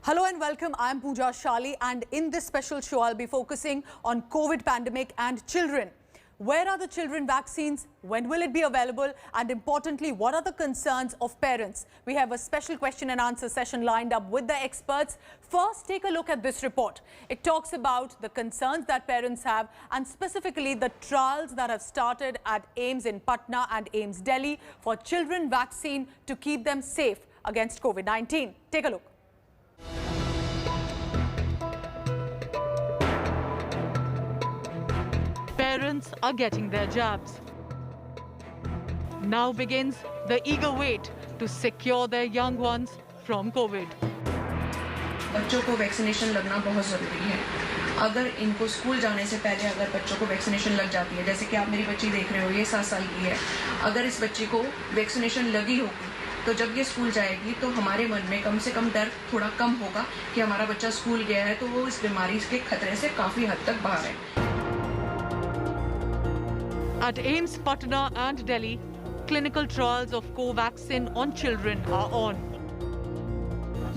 Hello and welcome. I'm Pooja Shali, and in this special show I'll be focusing on COVID pandemic and children. Where are the children vaccines? When will it be available? And importantly, what are the concerns of parents? We have a special question and answer session lined up with the experts. First, take a look at this report. It talks about the concerns that parents have and specifically the trials that have started at AIIMS in Patna and AIIMS Delhi for children vaccine to keep them safe against COVID-19. Take a look. Parents are getting their jabs. Now begins the eager wait to secure their young ones from COVID. बच्चों को vaccination लगना बहुत ज़रूरी है। अगर इनको school जाने से पहले अगर बच्चों को वैक्सीनेशन लग जाती है, जैसे कि आप मेरी बच्ची देख रहे हो, ये 7 साल की है, अगर इस बच्ची को वैक्सीनेशन लगी होगी तो जब ये स्कूल जाएगी तो हमारे मन में कम से कम डर थोड़ा कम होगा कि हमारा बच्चा स्कूल गया है तो वो इस बीमारी के खतरे से काफ़ी हद तक बाहर है। At AIIMS Patna and Delhi, clinical trials of Covaxin on children are on.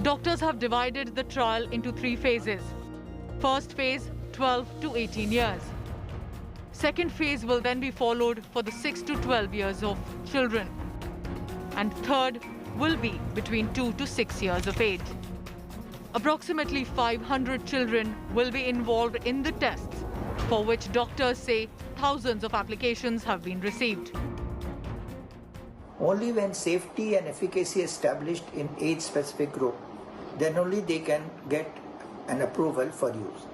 Doctors have divided the trial into 3 phases. First phase, 12 to 18 years. Second phase will then be followed for the 6 to 12 years of children. And third will be between 2 to 6 years of age. Approximately 500 children will be involved in the tests, for which doctors say thousands of applications have been received. Only when safety and efficacy is established in age-specific group, then only they can get an approval for use.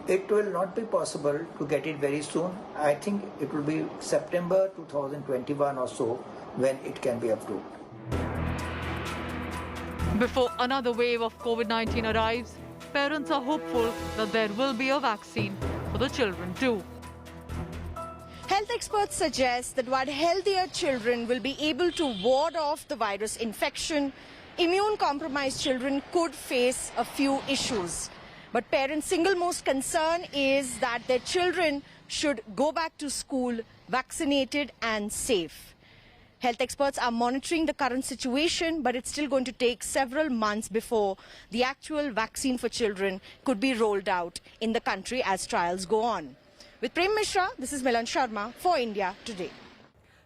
It will not be possible to get it very soon. I think it will be September 2021 or so when it can be approved. Before another wave of COVID-19 arrives, parents are hopeful that there will be a vaccine for the children too. Health experts suggest that while healthier children will be able to ward off the virus infection, immune-compromised children could face a few issues. But parents' single most concern is that their children should go back to school vaccinated and safe. Health experts are monitoring the current situation, but it's still going to take several months before the actual vaccine for children could be rolled out in the country as trials go on. With Prem Mishra, this is Milan Sharma for India Today.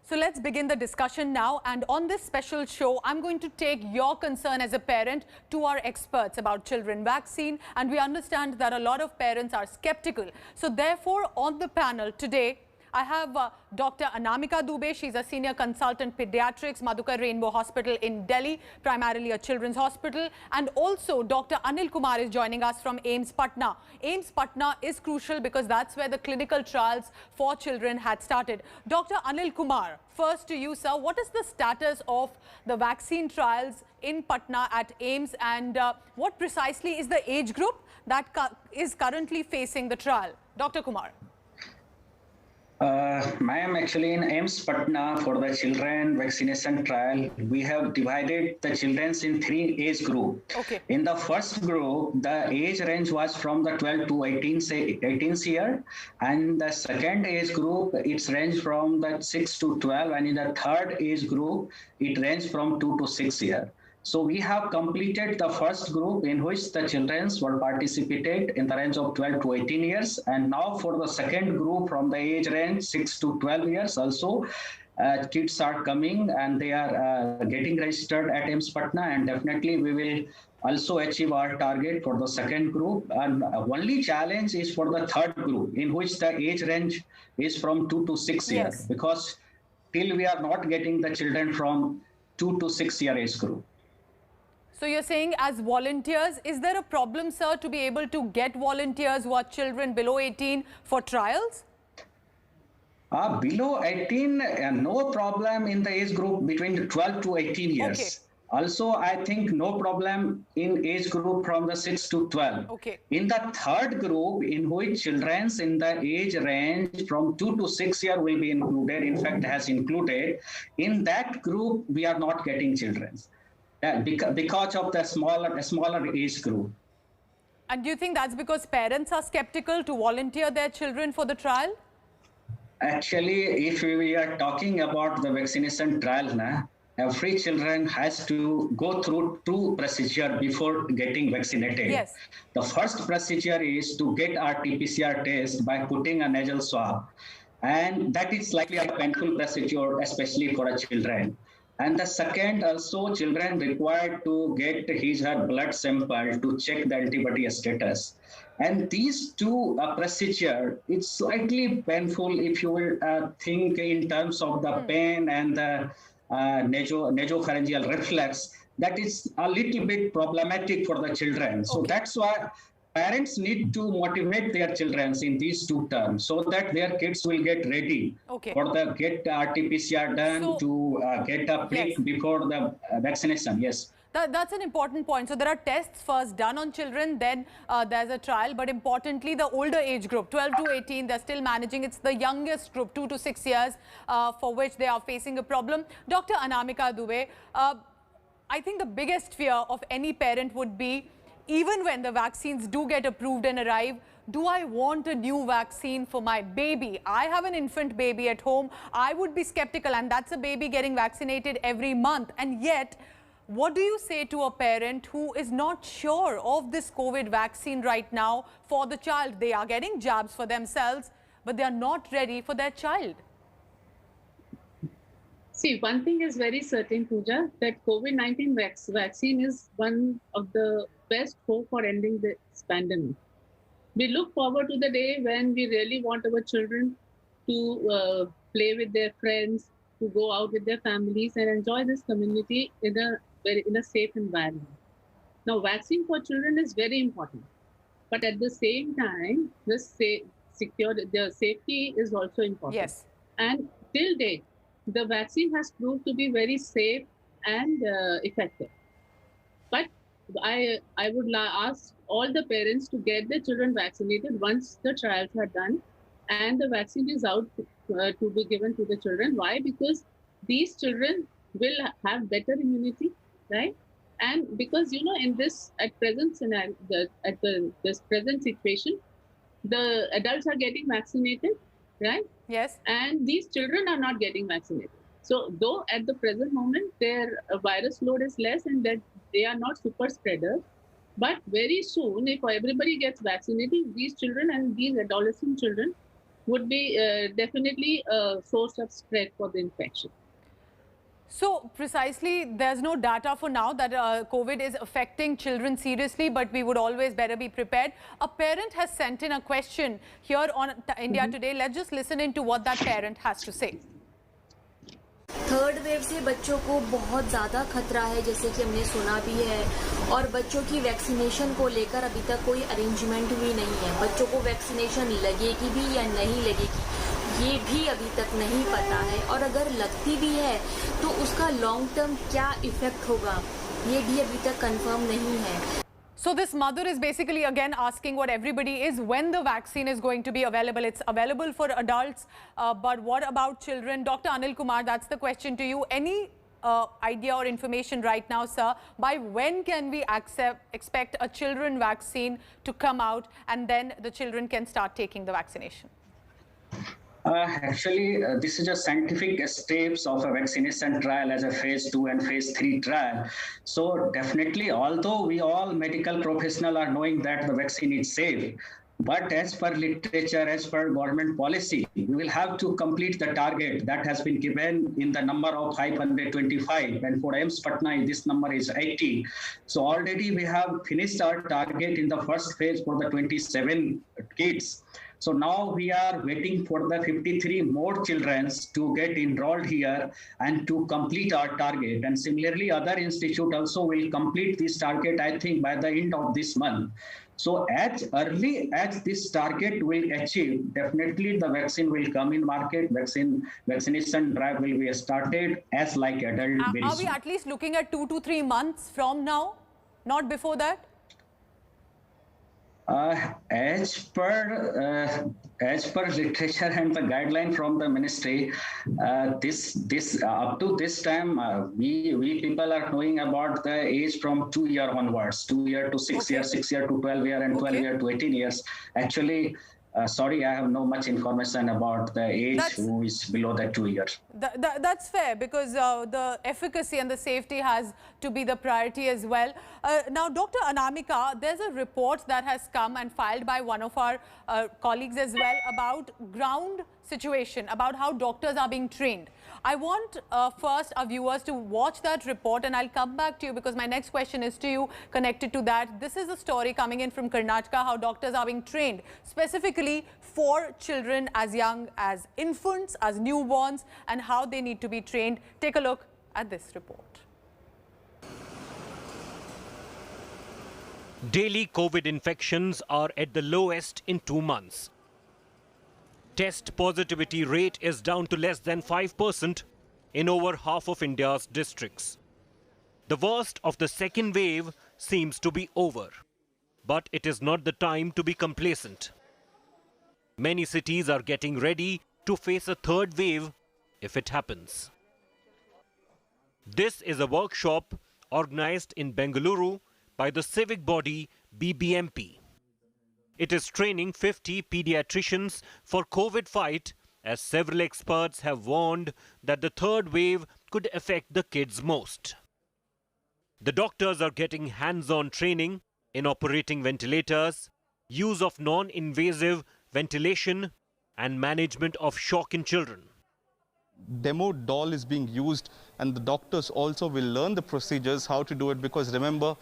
So let's begin the discussion now. And on this special show, I'm going to take your concern as a parent to our experts about children vaccine. And we understand that a lot of parents are skeptical. So therefore, on the panel today, I have Dr. Anamika Dubey. She's a senior consultant pediatrics, Madhukar Rainbow Hospital in Delhi, primarily a children's hospital. And also Dr. Anil Kumar is joining us from AIIMS Patna. AIIMS Patna is crucial because that's where the clinical trials for children had started. Dr. Anil Kumar, first to you, sir. What is the status of the vaccine trials in Patna at AIIMS, and what precisely is the age group that is currently facing the trial? Dr. Kumar. Ma'am, actually in AIIMS Patna for the children vaccination trial, we have divided the children in 3 age groups. Okay. In the first group, the age range was from the 12 to 18th year, and the second age group, it's ranged from the 6 to 12, and in the third age group, it ranged from 2 to 6 years. So we have completed the first group in which the children were participated in the range of 12 to 18 years. And now for the second group from the age range 6 to 12 years also, kids are coming and they are getting registered at AIIMS Patna, and definitely we will also achieve our target for the second group. And only challenge is for the third group, in which the age range is from 2 to 6 years, Yes. because till we are not getting the children from 2 to 6 year age group. So you're saying as volunteers, is there a problem, sir, to be able to get volunteers who are children below 18 for trials? Below 18, no problem in the age group between 12 to 18 years. Okay. Also, I think no problem in age group from the 6 to 12. Okay. In the third group, in which children in the age range from 2 to 6 years will be included, in fact has included, in that group we are not getting children. Because of the smaller age group. And do you think that's because parents are skeptical to volunteer their children for the trial? Actually, if we are talking about the vaccination trial, every children has to go through two procedure before getting vaccinated. Yes. The first procedure is to get RT-PCR test by putting a nasal swab. And that is likely a painful procedure, especially for a children. And the second, also children required to get his or her blood sample to check the antibody status. And these two procedure, it's slightly painful if you will think in terms of the pain and the nasopharyngeal reflex. That is a little bit problematic for the children. So that's why parents need to motivate their children in these two terms so that their kids will get ready for the get RT-PCR done to get a prick before the vaccination. Yes. That's an important point. So there are tests first done on children, then there's a trial. But importantly, the older age group, 12 to 18, they're still managing. It's the youngest group, 2 to 6 years, for which they are facing a problem. Dr. Anamika Dubey, I think the biggest fear of any parent would be, even when the vaccines do get approved and arrive, do I want a new vaccine for my baby? I have an infant baby at home. I would be skeptical, and that's a baby getting vaccinated every month. And yet, what do you say to a parent who is not sure of this COVID vaccine right now for the child? They are getting jabs for themselves, but they are not ready for their child. See, one thing is very certain, Pooja, that COVID-19 vaccine is one of the best hope for ending this pandemic. We look forward to the day when we really want our children to play with their friends, to go out with their families and enjoy this community in a safe environment. Now, vaccine for children is very important, but at the same time, the safety is also important. Yes. And till date, the vaccine has proved to be very safe and effective. But I would ask all the parents to get their children vaccinated once the trials are done and the vaccine is out to be given to the children. Why? Because these children will have better immunity, right? And because, you know, in this present scenario, this present situation, the adults are getting vaccinated, right? Yes. And these children are not getting vaccinated. So though at the present moment their virus load is less and that they are not super spreaders, but very soon if everybody gets vaccinated, these children and these adolescent children would be definitely a source of spread for the infection. So precisely, there's no data for now that COVID is affecting children seriously, but we would always better be prepared. A parent has sent in a question here on India Today. Let's just listen into what that parent has to say. Third wave से बच्चों को बहुत ज़्यादा खतरा है, जैसे कि हमने सुना भी है, और बच्चों की वैक्सीनेशन को लेकर अभी तक कोई अरेंजमेंट भी नहीं है. बच्चों को वैक्सीनेशन लगेगी भी या नहीं लगेगी ये भी अभी तक नहीं पता है, और अगर लगती भी है तो उसका लॉन्ग टर्म क्या इफेक्ट होगा ये भी अभी तक कंफर्म नहीं है. So this mother is basically again asking what everybody is, when the vaccine is going to be available. It's available for adults, but what about children? Dr. Anil Kumar, that's the question to you. Any idea or information right now, sir, by when can we expect a children vaccine to come out and then the children can start taking the vaccination? Actually, this is a scientific steps of a vaccination trial as a phase 2 and phase 3 trial. So definitely, although we all medical professionals are knowing that the vaccine is safe, but as per literature, as per government policy, we will have to complete the target that has been given in the number of 525. And for AIIMS Patna, this number is 80. So already we have finished our target in the first phase for the 27 kids. So now we are waiting for the 53 more children to get enrolled here and to complete our target. And similarly, other institutes also will complete this target, I think, by the end of this month. So as early as this target will achieve, definitely the vaccine will come in market. Vaccination drive will be started as like adult. Are we at least looking at 2 to 3 months from now, not before that? As per literature and the guideline from the ministry, this up to this time, we people are knowing about the age from 2 year onwards, 2 year to 6 years, 6 year to 12 year, and 12 year to 18 years. Actually, Sorry, I have no much information about the age who is below the 2 years. That's fair, because the efficacy and the safety has to be the priority as well. Now, Dr. Anamika, there's a report that has come and filed by one of our colleagues as well about ground situation, about how doctors are being trained. I want first our viewers to watch that report, and I'll come back to you because my next question is to you connected to that. This is a story coming in from Karnataka, how doctors are being trained specifically for children as young as infants, as newborns, and how they need to be trained. Take a look at this report. Daily COVID infections are at the lowest in 2 months. Test positivity rate is down to less than 5% in over half of India's districts. The worst of the second wave seems to be over, but it is not the time to be complacent. Many cities are getting ready to face a third wave if it happens. This is a workshop organized in Bengaluru by the civic body BBMP. It is training 50 pediatricians for COVID fight, as several experts have warned that the third wave could affect the kids most. The doctors are getting hands-on training in operating ventilators, use of non-invasive ventilation, and management of shock in children. Demo doll is being used, and the doctors also will learn the procedures, how to do it, because remember,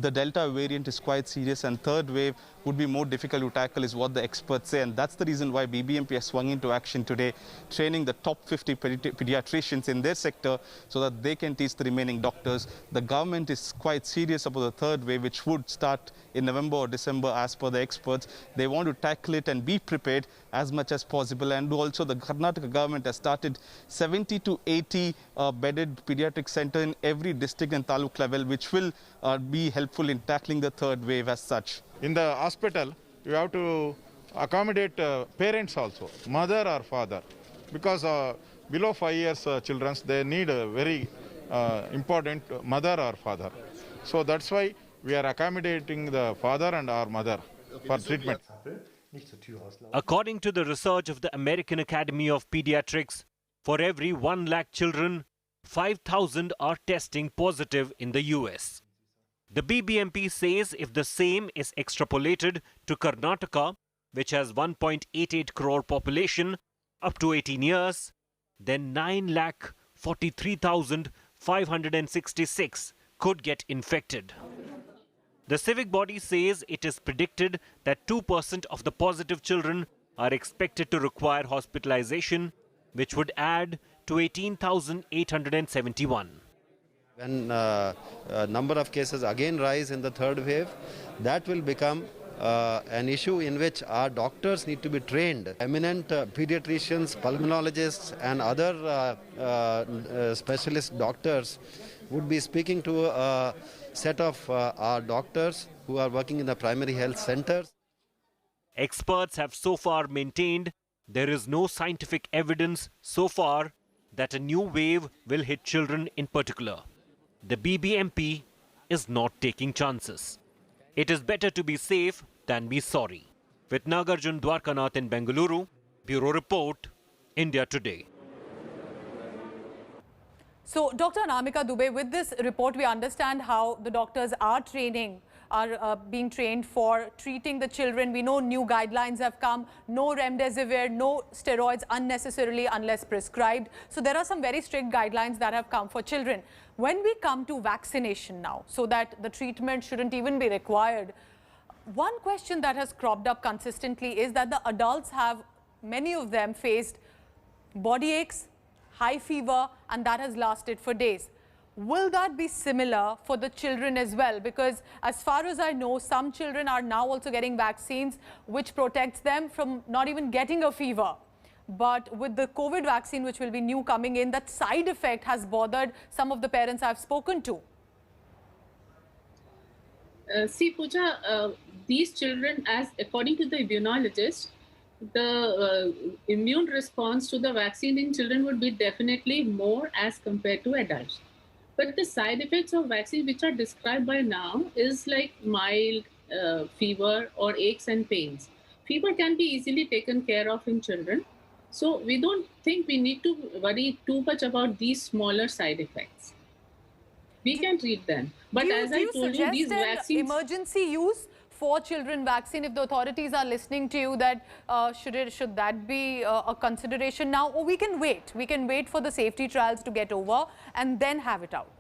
the Delta variant is quite serious, and third wave would be more difficult to tackle, is what the experts say. And that's the reason why BBMP has swung into action today, training the top 50 pediatricians in their sector so that they can teach the remaining doctors. The government is quite serious about the third wave, which would start in November or December as per the experts. They want to tackle it and be prepared as much as possible. And also the Karnataka government has started 70 to 80 bedded pediatric center in every district and taluk level, which will be helpful in tackling the third wave as such. In the hospital, you have to accommodate parents also, mother or father, because below 5 years children, they need a very important mother or father. So that's why we are accommodating the father and our mother for treatment. According to the research of the American Academy of Pediatrics, for every 1 lakh children, 5,000 are testing positive in the US. The BBMP says if the same is extrapolated to Karnataka, which has 1.88 crore population up to 18 years, then 9,43,566 could get infected. The civic body says it is predicted that 2% of the positive children are expected to require hospitalization, which would add to 18,871. When number of cases again rise in the third wave, that will become an issue in which our doctors need to be trained. Eminent pediatricians, pulmonologists and other specialist doctors would be speaking to a set of our doctors who are working in the primary health centers. Experts have so far maintained there is no scientific evidence so far that a new wave will hit children in particular. The BBMP is not taking chances. It is better to be safe than be sorry. With Nagarjun Dwarkanath in Bengaluru, Bureau Report, India Today. So, Dr. Anamika Dubey, with this report, we understand how the doctors are being trained for treating the children. We know new guidelines have come, no remdesivir, no steroids unnecessarily unless prescribed. So there are some very strict guidelines that have come for children. When we come to vaccination now, so that the treatment shouldn't even be required, one question that has cropped up consistently is that the adults have, many of them faced body aches, high fever, and that has lasted for days. Will that be similar for the children as well? Because as far as I know, some children are now also getting vaccines which protects them from not even getting a fever. But with the COVID vaccine, which will be new coming in, that side effect has bothered some of the parents I've spoken to. See, Pooja, these children, as according to the immunologist, the immune response to the vaccine in children would be definitely more as compared to adults. But the side effects of vaccine which are described by now is like mild fever or aches and pains. fever can be easily taken care of in children. So we don't think we need to worry too much about these smaller side effects. We can treat them. But as I told you, these vaccines... emergency use for children vaccine, if the authorities are listening to you, that should that be a consideration now, or we can wait for the safety trials to get over and then have it out?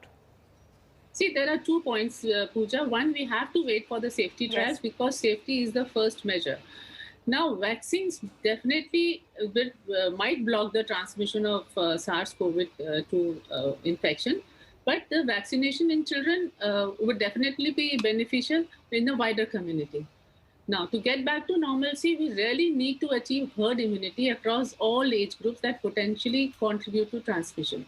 See, there are 2 points, Pooja. One, we have to wait for the safety trials because safety is the first measure. Now, vaccines definitely might block the transmission of SARS-CoV-2 infection, but the vaccination in children would definitely be beneficial in the wider community. Now, to get back to normalcy, we really need to achieve herd immunity across all age groups that potentially contribute to transmission.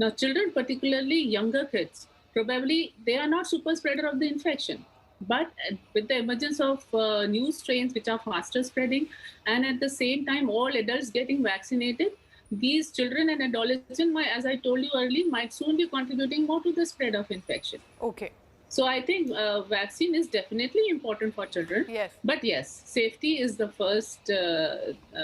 Now, children, particularly younger kids, probably they are not super spreader of the infection. But with the emergence of new strains which are faster spreading, and at the same time all adults getting vaccinated, these children and adolescents, as I told you earlier, might soon be contributing more to the spread of infection. Okay. So I think vaccine is definitely important for children. Yes. But yes, safety is the first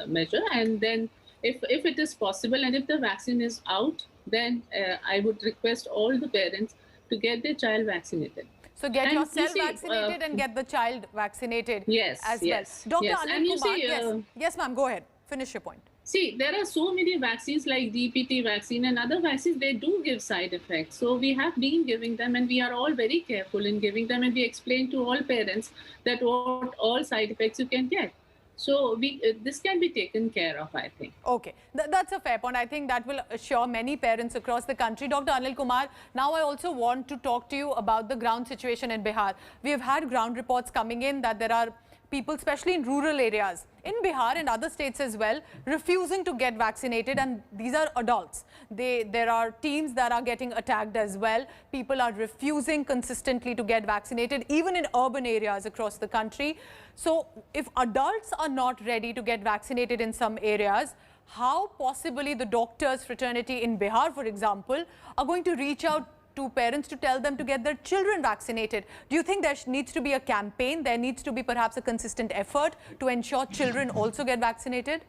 measure. And then if it is possible and if the vaccine is out, then I would request all the parents to get their child vaccinated. So get yourself vaccinated and get the child vaccinated as well. Dr. Anil Kumar, yes ma'am, go ahead. Finish your point. See, there are so many vaccines like DPT vaccine and other vaccines, they do give side effects. So we have been giving them and we are all very careful in giving them, and we explain to all parents that what all side effects you can get. So this can be taken care of, I think. Okay, that's a fair point. I think that will assure many parents across the country. Dr. Anil Kumar, now I also want to talk to you about the ground situation in Bihar. We have had ground reports coming in that there are people, especially in rural areas, in Bihar and other states as well, refusing to get vaccinated, and these are adults. There are teens that are getting attacked as well. People are refusing consistently to get vaccinated, even in urban areas across the country. So if adults are not ready to get vaccinated in some areas, how possibly the doctors fraternity in Bihar, for example, are going to reach out to parents to tell them to get their children vaccinated? Do you think there needs to be a campaign? There needs to be perhaps a consistent effort to ensure children also get vaccinated?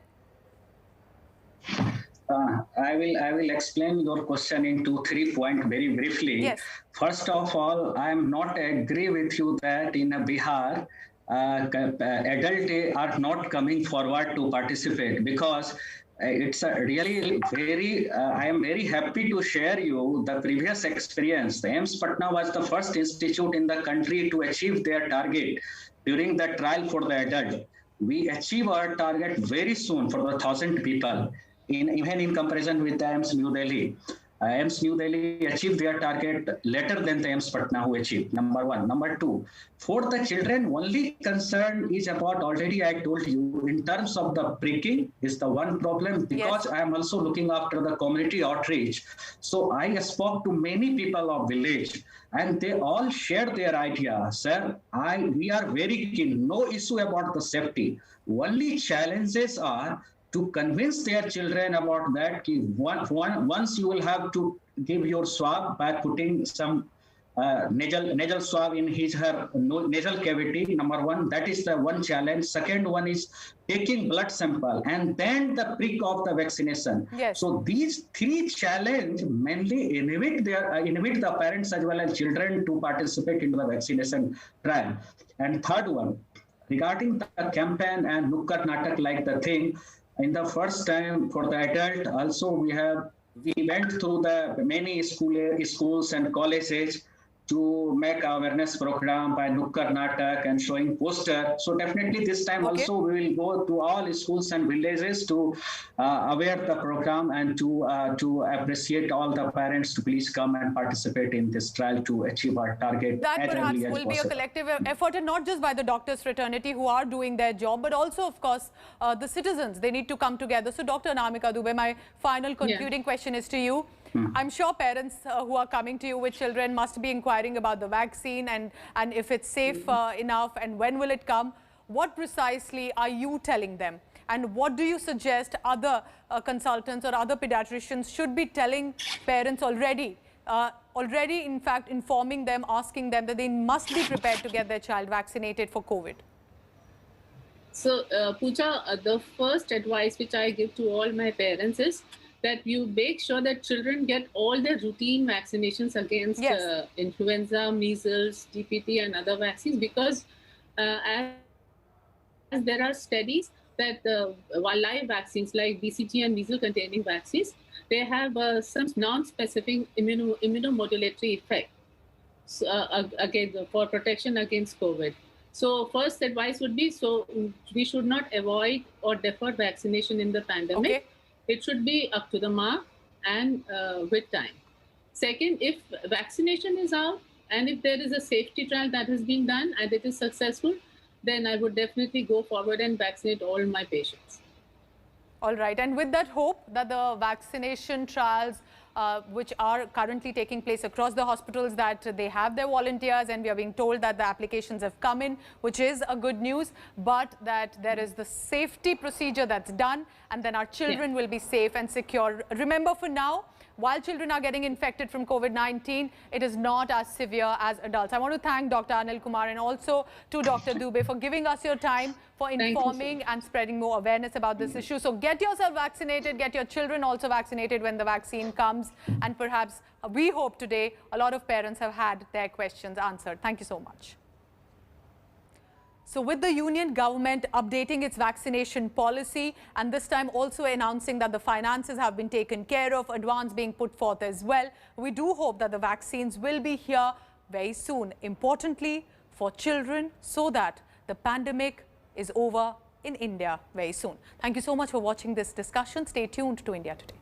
I will explain your question in 2-3 points very briefly. Yes. First of all, I am not agree with you that in Bihar, adults are not coming forward to participate, because it's a really very, I am very happy to share you the previous experience. The AIIMS Patna was the first institute in the country to achieve their target during the trial for the adult. We achieve our target very soon for the 1,000 people, even in comparison with the AIIMS New Delhi. AIIMS New Delhi achieved their target later than the AIIMS Patna who achieved, number one. Number two, for the children, only concern is about, already I told you, in terms of the pricking is the one problem, because I am also looking after the community outreach. So I spoke to many people of village and they all shared their idea. Sir, we are very keen, no issue about the safety. Only challenges are to convince their children about that. Once you will have to give your swab by putting some nasal swab in her nasal cavity, number one, that is the one challenge. Second one is taking blood sample and then the prick of the vaccination. Yes. So these three challenges mainly inhibit the parents as well as children to participate in the vaccination trial. And third one, regarding the campaign and Nukkad Natak like the thing, in the first time for the adult, also we went through the many schools and colleges to make awareness program by Nukkad Natak and showing poster. So definitely this time also we will go to all schools and villages to aware the program and to appreciate all the parents to please come and participate in this trial to achieve our target. That perhaps will be a collective effort, and not just by the doctors fraternity who are doing their job, but also of course the citizens. They need to come together. So Dr. Anamika Dubey, my final concluding question is to you. I'm sure parents who are coming to you with children must be inquiring about the vaccine and if it's safe enough and when will it come. What precisely are you telling them? And what do you suggest other consultants or other pediatricians should be telling parents already? Already, in fact, informing them, asking them that they must be prepared to get their child vaccinated for COVID? So, Pooja, the first advice which I give to all my parents is that you make sure that children get all the routine vaccinations against Yes. influenza, measles, DPT, and other vaccines, because as there are studies that live vaccines like BCG and measles-containing vaccines, they have some non-specific immunomodulatory effect again for protection against COVID. So first advice would be, we should not avoid or defer vaccination in the pandemic. Okay. It should be up to the mark and with time. Second, if vaccination is out and if there is a safety trial that has been done and it is successful, then I would definitely go forward and vaccinate all my patients. All right, and with that hope that the vaccination trials which are currently taking place across the hospitals, that they have their volunteers, and we are being told that the applications have come in, which is a good news, but that there is the safety procedure that's done, and then our children will be safe and secure. Remember, for now, while children are getting infected from COVID-19, it is not as severe as adults. I want to thank Dr. Anil Kumar and also to Dr. Dubey for giving us your time, for informing and spreading more awareness about this issue. So get yourself vaccinated, get your children also vaccinated when the vaccine comes, and perhaps we hope today a lot of parents have had their questions answered. Thank you so much. So with the union government updating its vaccination policy, and this time also announcing that the finances have been taken care of, advance being put forth as well, we do hope that the vaccines will be here very soon, importantly for children, so that the pandemic is over in India very soon. Thank you so much for watching this discussion. Stay tuned to India Today.